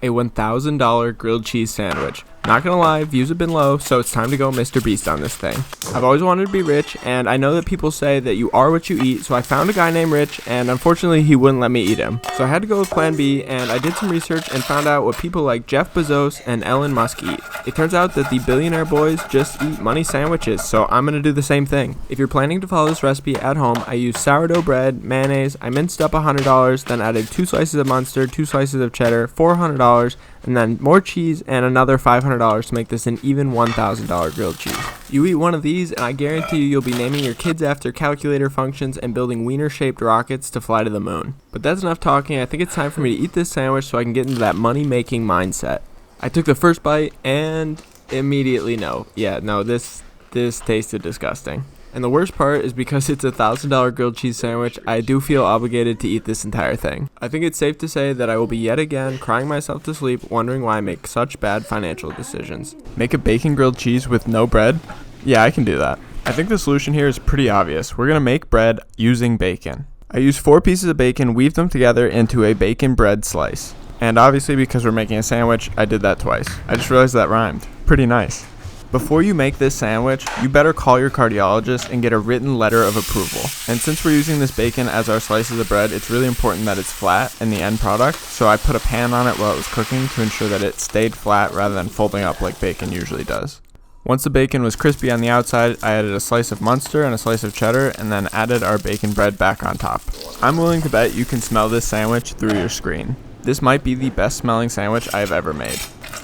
A $1,000 grilled cheese sandwich. Not gonna lie, views have been low, so it's time to go Mr. Beast on this thing. I've always wanted to be rich, and I know that people say that you are what you eat, so I found a guy named Rich, and unfortunately he wouldn't let me eat him. So I had to go with plan B, and I did some research and found out what people like Jeff Bezos and Elon Musk eat. It turns out that the billionaire boys just eat money sandwiches, so I'm gonna do the same thing. If you're planning to follow this recipe at home, I used sourdough bread, mayonnaise, I minced up $100, then added 2 slices of Munster, 2 slices of cheddar, $400, and then more cheese and another $500 to make this an even $1,000 grilled cheese. You eat one of these and I guarantee you'll be naming your kids after calculator functions and building wiener-shaped rockets to fly to the moon. But that's enough talking. I think it's time for me to eat this sandwich so I can get into that money-making mindset. I took the first bite and immediately this tasted disgusting. And the worst part is because it's a $1,000 grilled cheese sandwich, I do feel obligated to eat this entire thing. I think it's safe to say that I will be yet again crying myself to sleep, wondering why I make such bad financial decisions. Make a bacon grilled cheese with no bread? Yeah, I can do that. I think the solution here is pretty obvious. We're gonna make bread using bacon. I used 4 pieces of bacon, weaved them together into a bacon bread slice. And obviously because we're making a sandwich, I did that twice. I just realized that rhymed. Pretty nice. Before you make this sandwich, you better call your cardiologist and get a written letter of approval. And since we're using this bacon as our slices of bread, it's really important that it's flat in the end product. So I put a pan on it while it was cooking to ensure that it stayed flat rather than folding up like bacon usually does. Once the bacon was crispy on the outside, I added a slice of Munster and a slice of cheddar and then added our bacon bread back on top. I'm willing to bet you can smell this sandwich through your screen. This might be the best smelling sandwich I have ever made.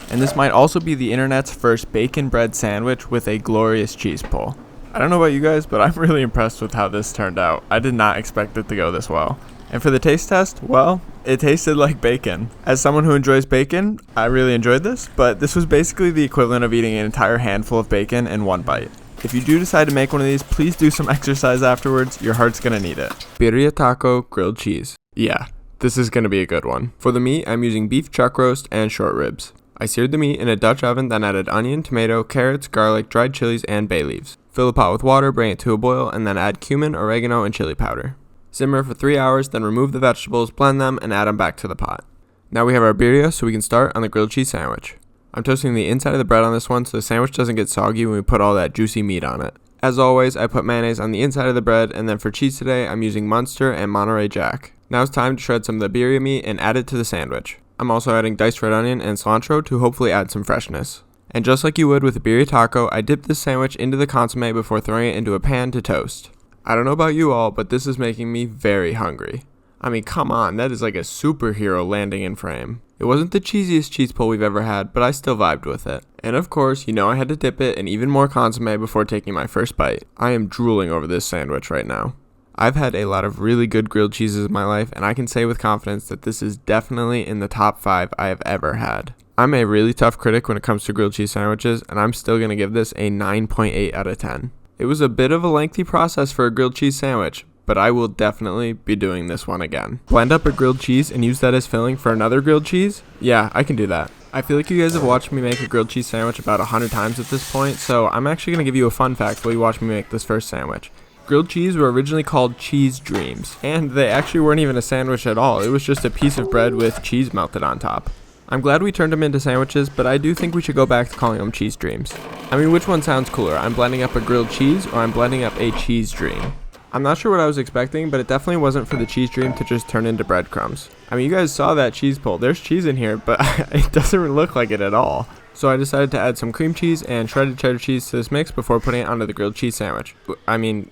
And this might also be the internet's first bacon bread sandwich with a glorious cheese pull. I don't know about you guys, but I'm really impressed with how this turned out. I did not expect it to go this well. And for the taste test, well, it tasted like bacon. As someone who enjoys bacon, I really enjoyed this, but this was basically the equivalent of eating an entire handful of bacon in one bite. If you do decide to make one of these, please do some exercise afterwards. Your heart's gonna need it. Birria taco grilled cheese. Yeah, this is gonna be a good one. For the meat, I'm using beef chuck roast and short ribs. I seared the meat in a Dutch oven, then added onion, tomato, carrots, garlic, dried chilies, and bay leaves. Fill the pot with water, bring it to a boil, and then add cumin, oregano, and chili powder. Simmer for 3 hours, then remove the vegetables, blend them, and add them back to the pot. Now we have our birria, so we can start on the grilled cheese sandwich. I'm toasting the inside of the bread on this one so the sandwich doesn't get soggy when we put all that juicy meat on it. As always, I put mayonnaise on the inside of the bread, and then for cheese today, I'm using Munster and Monterey Jack. Now it's time to shred some of the birria meat and add it to the sandwich. I'm also adding diced red onion and cilantro to hopefully add some freshness. And just like you would with a birria taco, I dipped this sandwich into the consommé before throwing it into a pan to toast. I don't know about you all, but this is making me very hungry. I mean, come on, that is like a superhero landing in frame. It wasn't the cheesiest cheese pull we've ever had, but I still vibed with it. And of course, you know I had to dip it in even more consommé before taking my first bite. I am drooling over this sandwich right now. I've had a lot of really good grilled cheeses in my life, and I can say with confidence that this is definitely in the top 5 I have ever had. I'm a really tough critic when it comes to grilled cheese sandwiches, and I'm still going to give this a 9.8 out of 10. It was a bit of a lengthy process for a grilled cheese sandwich, but I will definitely be doing this one again. Blend up a grilled cheese and use that as filling for another grilled cheese? Yeah, I can do that. I feel like you guys have watched me make a grilled cheese sandwich about 100 times at this point, so I'm actually going to give you a fun fact while you watch me make this first sandwich. Grilled cheese were originally called cheese dreams, and they actually weren't even a sandwich at all. It was just a piece of bread with cheese melted on top. I'm glad we turned them into sandwiches, but I do think we should go back to calling them cheese dreams. I mean, which one sounds cooler? I'm blending up a grilled cheese or I'm blending up a cheese dream? I'm not sure what I was expecting, but it definitely wasn't for the cheese dream to just turn into breadcrumbs. I mean, you guys saw that cheese pull. There's cheese in here, but it doesn't look like it at all. So I decided to add some cream cheese and shredded cheddar cheese to this mix before putting it onto the grilled cheese sandwich.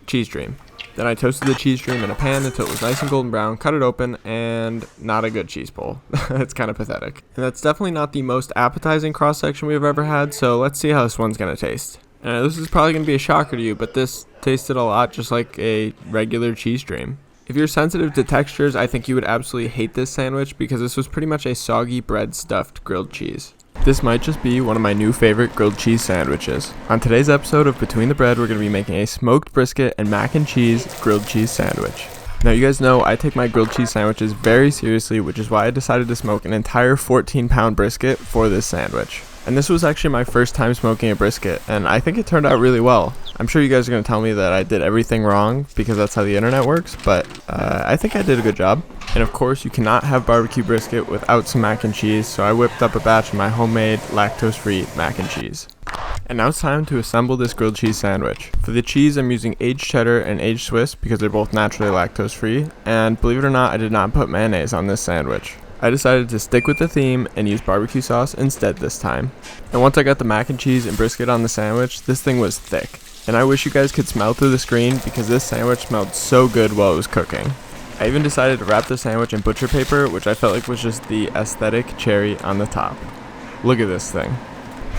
Cheese dream. Then I toasted the cheese dream in a pan until it was nice and golden brown, cut it open, and not a good cheese pull. It's kind of pathetic. And that's definitely not the most appetizing cross-section we've ever had, so let's see how this one's going to taste. This is probably going to be a shocker to you, but this tasted a lot just like a regular cheese dream. If you're sensitive to textures, I think you would absolutely hate this sandwich because this was pretty much a soggy bread stuffed grilled cheese. This might just be one of my new favorite grilled cheese sandwiches. On today's episode of Between the Bread, we're going to be making a smoked brisket and mac and cheese grilled cheese sandwich. Now you guys know I take my grilled cheese sandwiches very seriously, which is why I decided to smoke an entire 14-pound brisket for this sandwich. And this was actually my first time smoking a brisket, and I think it turned out really well. I'm sure you guys are going to tell me that I did everything wrong because that's how the internet works, but I think I did a good job. And of course, you cannot have barbecue brisket without some mac and cheese, so I whipped up a batch of my homemade lactose-free mac and cheese. And now it's time to assemble this grilled cheese sandwich. For the cheese, I'm using aged cheddar and aged Swiss because they're both naturally lactose-free, and believe it or not, I did not put mayonnaise on this sandwich. I decided to stick with the theme and use barbecue sauce instead this time. And once I got the mac and cheese and brisket on the sandwich, this thing was thick. And I wish you guys could smell through the screen because this sandwich smelled so good while it was cooking. I even decided to wrap the sandwich in butcher paper, which I felt like was just the aesthetic cherry on the top. Look at this thing.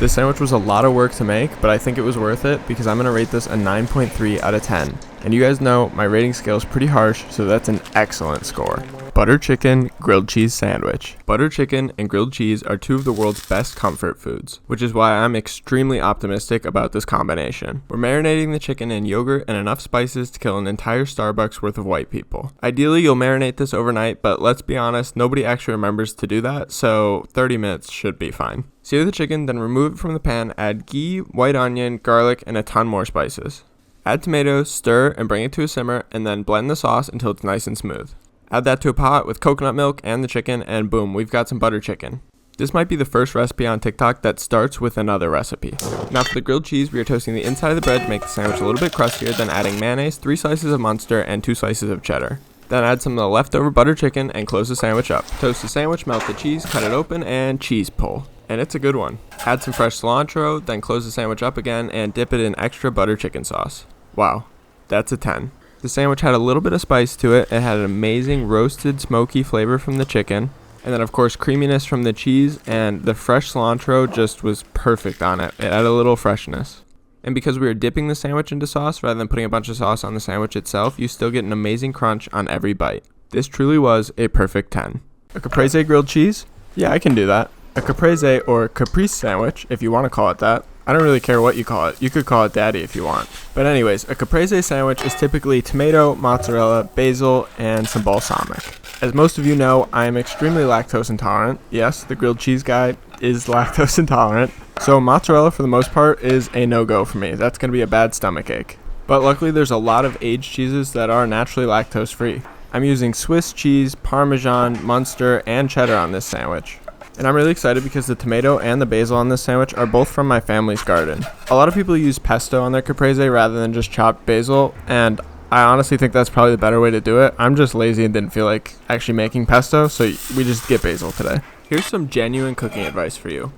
This sandwich was a lot of work to make, but I think it was worth it because I'm going to rate this a 9.3 out of 10. And you guys know my rating scale is pretty harsh, so that's an excellent score. Butter chicken grilled cheese sandwich. Butter chicken and grilled cheese are two of the world's best comfort foods, which is why I'm extremely optimistic about this combination. We're marinating the chicken in yogurt and enough spices to kill an entire Starbucks worth of white people. Ideally, you'll marinate this overnight, but let's be honest, nobody actually remembers to do that, so 30 minutes should be fine. Sear the chicken, then remove it from the pan, add ghee, white onion, garlic, and a ton more spices. Add tomatoes, stir, and bring it to a simmer, and then blend the sauce until it's nice and smooth. Add that to a pot with coconut milk and the chicken, and boom, we've got some butter chicken. This might be the first recipe on TikTok that starts with another recipe. Now for the grilled cheese, we are toasting the inside of the bread to make the sandwich a little bit crustier, then adding mayonnaise, 3 slices of Munster, and 2 slices of cheddar. Then add some of the leftover butter chicken and close the sandwich up. Toast the sandwich, melt the cheese, cut it open, and cheese pull. And it's a good one. Add some fresh cilantro, then close the sandwich up again and dip it in extra butter chicken sauce. Wow, that's a 10. The sandwich had a little bit of spice to it. It had an amazing roasted smoky flavor from the chicken. And then of course creaminess from the cheese, and the fresh cilantro just was perfect on it. It added a little freshness. And because we were dipping the sandwich into sauce rather than putting a bunch of sauce on the sandwich itself, you still get an amazing crunch on every bite. This truly was a perfect 10. A caprese grilled cheese? Yeah, I can do that. A caprese or caprese sandwich, if you want to call it that. I don't really care what you call it. You could call it daddy if you want. But anyways, a caprese sandwich is typically tomato, mozzarella, basil, and some balsamic. As most of you know, I am extremely lactose intolerant. Yes, the grilled cheese guy is lactose intolerant. So mozzarella for the most part is a no-go for me. That's going to be a bad stomach ache. But luckily there's a lot of aged cheeses that are naturally lactose free. I'm using Swiss cheese, Parmesan, Munster, and cheddar on this sandwich. And I'm really excited because the tomato and the basil on this sandwich are both from my family's garden. A lot of people use pesto on their caprese rather than just chopped basil, and I honestly think that's probably the better way to do it. I'm just lazy and didn't feel like actually making pesto, so we just get basil today. Here's some genuine cooking advice for you.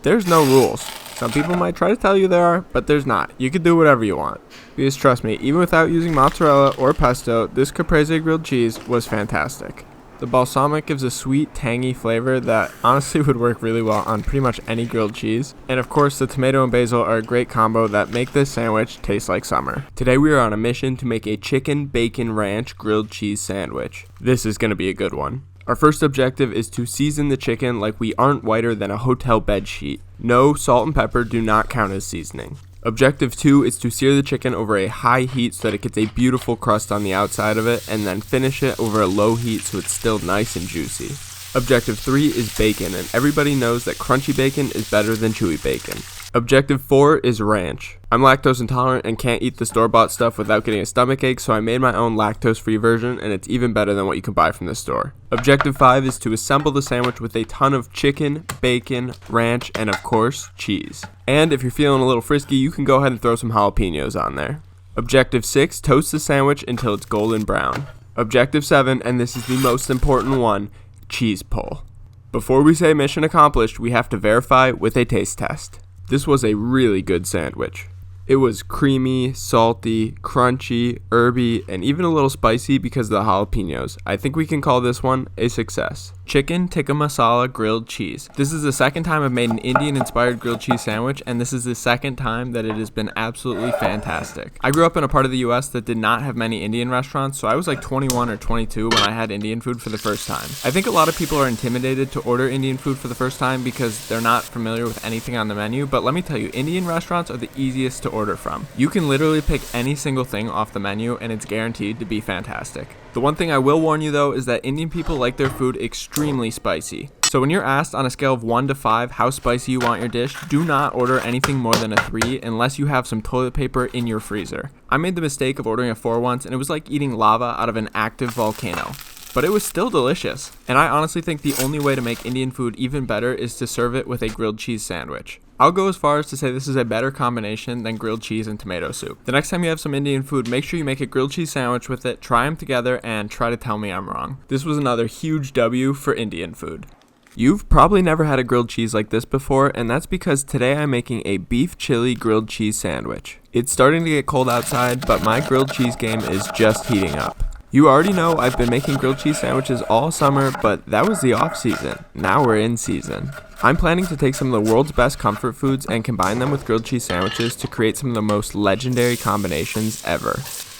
There's no rules. Some people might try to tell you there are, but there's not. You can do whatever you want. Because trust me, even without using mozzarella or pesto, this caprese grilled cheese was fantastic. The balsamic gives a sweet, tangy flavor that honestly would work really well on pretty much any grilled cheese. And of course, the tomato and basil are a great combo that make this sandwich taste like summer. Today we are on a mission to make a chicken bacon ranch grilled cheese sandwich. This is going to be a good one. Our first objective is to season the chicken like we aren't whiter than a hotel bed sheet. No, salt and pepper do not count as seasoning. Objective 2 is to sear the chicken over a high heat so that it gets a beautiful crust on the outside of it, and then finish it over a low heat so it's still nice and juicy. Objective 3 is bacon, and everybody knows that crunchy bacon is better than chewy bacon. Objective 4 is ranch. I'm lactose intolerant and can't eat the store-bought stuff without getting a stomach ache, so I made my own lactose-free version, and it's even better than what you can buy from the store. Objective 5 is to assemble the sandwich with a ton of chicken, bacon, ranch, and of course, cheese. And if you're feeling a little frisky, you can go ahead and throw some jalapenos on there. Objective 6, toast the sandwich until it's golden brown. Objective 7, and this is the most important one, cheese pull. Before we say mission accomplished, we have to verify with a taste test. This was a really good sandwich. It was creamy, salty, crunchy, herby, and even a little spicy because of the jalapenos. I think we can call this one a success. Chicken tikka masala grilled cheese. This is the second time I've made an Indian-inspired grilled cheese sandwich, and this is the second time that it has been absolutely fantastic. I grew up in a part of the US that did not have many Indian restaurants, so I was like 21 or 22 when I had Indian food for the first time. I think a lot of people are intimidated to order Indian food for the first time because they're not familiar with anything on the menu, but let me tell you, Indian restaurants are the easiest to order from. You can literally pick any single thing off the menu and it's guaranteed to be fantastic. The one thing I will warn you though is that Indian people like their food extremely spicy. So when you're asked on a scale of 1 to 5 how spicy you want your dish, do not order anything more than a 3 unless you have some toilet paper in your freezer. I made the mistake of ordering a 4 once, and it was like eating lava out of an active volcano. But it was still delicious. And I honestly think the only way to make Indian food even better is to serve it with a grilled cheese sandwich. I'll go as far as to say this is a better combination than grilled cheese and tomato soup. The next time you have some Indian food, make sure you make a grilled cheese sandwich with it, try them together, and try to tell me I'm wrong. This was another huge W for Indian food. You've probably never had a grilled cheese like this before, and that's because today I'm making a beef chili grilled cheese sandwich. It's starting to get cold outside, but my grilled cheese game is just heating up. You already know I've been making grilled cheese sandwiches all summer, but that was the off season. Now we're in season. I'm planning to take some of the world's best comfort foods and combine them with grilled cheese sandwiches to create some of the most legendary combinations ever.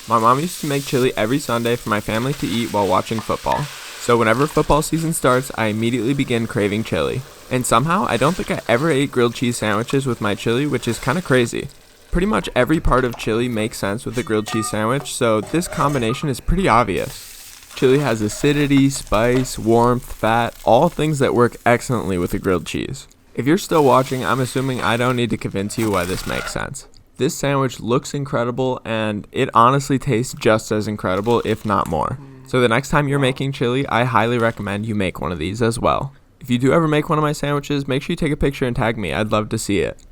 My mom used to make chili every Sunday for my family to eat while watching football. So whenever football season starts, I immediately begin craving chili. And somehow, I don't think I ever ate grilled cheese sandwiches with my chili, which is kind of crazy. Pretty much every part of chili makes sense with a grilled cheese sandwich, so this combination is pretty obvious. Chili has acidity, spice, warmth, fat, all things that work excellently with a grilled cheese. If you're still watching, I'm assuming I don't need to convince you why this makes sense. This sandwich looks incredible, and it honestly tastes just as incredible, if not more. So the next time you're making chili, I highly recommend you make one of these as well. If you do ever make one of my sandwiches, make sure you take a picture and tag me. I'd love to see it.